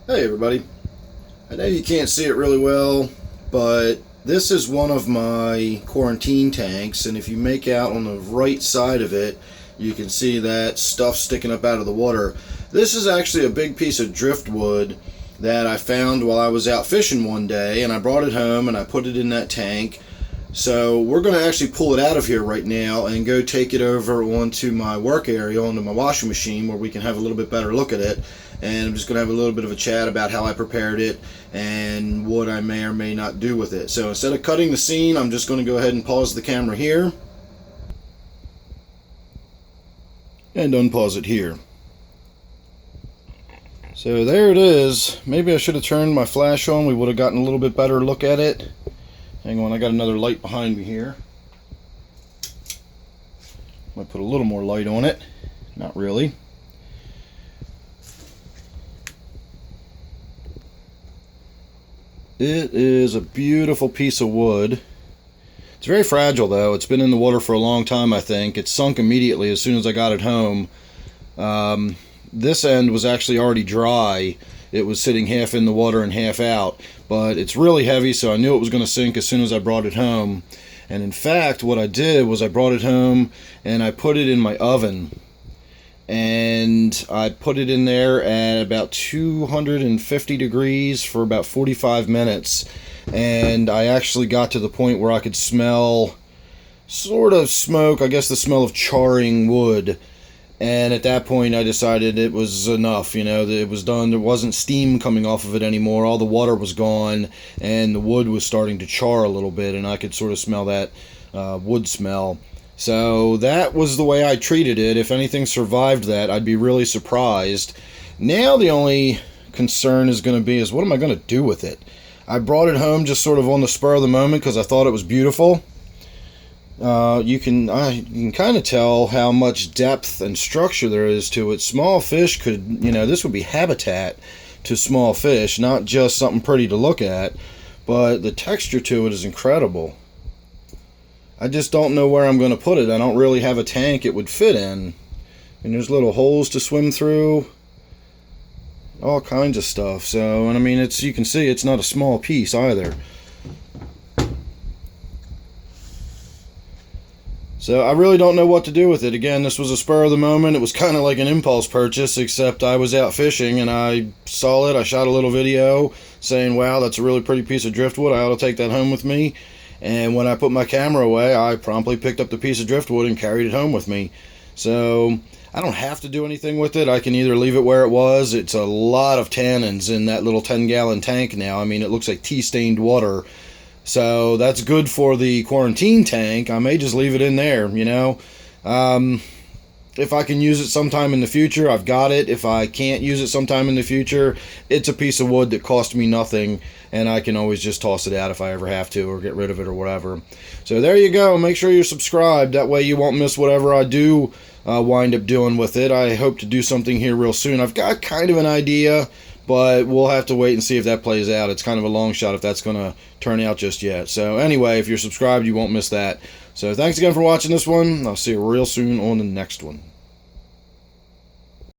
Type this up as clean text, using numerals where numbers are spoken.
Hey everybody, I know you can't see it really well, but this is one of my quarantine tanks, and if you make out on the right side of it, you can see that stuff sticking up out of the water. This is actually a big piece of driftwood that I found while I was out fishing one day, and I brought it home and I put it in that tank. So we're going to actually pull it out of here right now and go take it over onto my work area, onto my washing machine, where we can have a little bit better look at it. And I'm just going to have a little bit of a chat about how I prepared it and what I may or may not do with it. So instead of cutting the scene, I'm just going to go ahead and pause the camera here and unpause it here. So there it is. Maybe I should have turned my flash on. We would have gotten a little bit better look at it. Hang on, I got another light behind me here. Might put a little more light on it. Not really. It is a beautiful piece of wood. It's very fragile though. It's been in the water for a long time, I think. It sunk immediately as soon as I got it home. This end was actually already dry. It was sitting half in the water and half out. But it's really heavy, so I knew it was going to sink as soon as I brought it home. And in fact, what I did was I brought it home and I put it in my oven. And I put it in there at about 250 degrees for about 45 minutes. And I actually got to the point where I could smell sort of smoke, I guess the smell of charring wood. And at that point I decided it was enough, you know, that it was done. There wasn't steam coming off of it anymore. All the water was gone and the wood was starting to char a little bit, and I could sort of smell that wood smell. So that was the way I treated it. If anything survived that, I'd be really surprised. Now the only concern is going to be is what am I going to do with it? I brought it home just sort of on the spur of the moment because I thought it was beautiful. You can kind of tell how much depth and structure there is to it. Small fish could, you know, this would be habitat to small fish, not just something pretty to look at, but the texture to it is incredible. I just don't know where I'm going to put it. I don't really have a tank it would fit in. And there's little holes to swim through. All kinds of stuff. So, and I mean, you can see it's not a small piece either. So I really don't know what to do with it. Again, this was a spur of the moment. It was kind of like an impulse purchase, except I was out fishing and I saw it. I shot a little video saying, wow, that's a really pretty piece of driftwood. I ought to take that home with me. And when I put my camera away, I promptly picked up the piece of driftwood and carried it home with me. So I don't have to do anything with it. I can either leave it where it was. It's a lot of tannins in that little 10-gallon tank now. I mean, it looks like tea-stained water. So that's good for the quarantine tank. I may just leave it in there, you know. If I can use it sometime in the future, I've got it. If I can't use it sometime in the future, it's a piece of wood that cost me nothing, and I can always just toss it out if I ever have to, or get rid of it or whatever. So there you go. Make sure you're subscribed. That way you won't miss whatever I do wind up doing with it. I hope to do something here real soon. I've got kind of an idea, but we'll have to wait and see if that plays out. It's kind of a long shot if that's going to turn out just yet. So anyway, if you're subscribed, you won't miss that. So thanks again for watching this one. I'll see you real soon on the next one.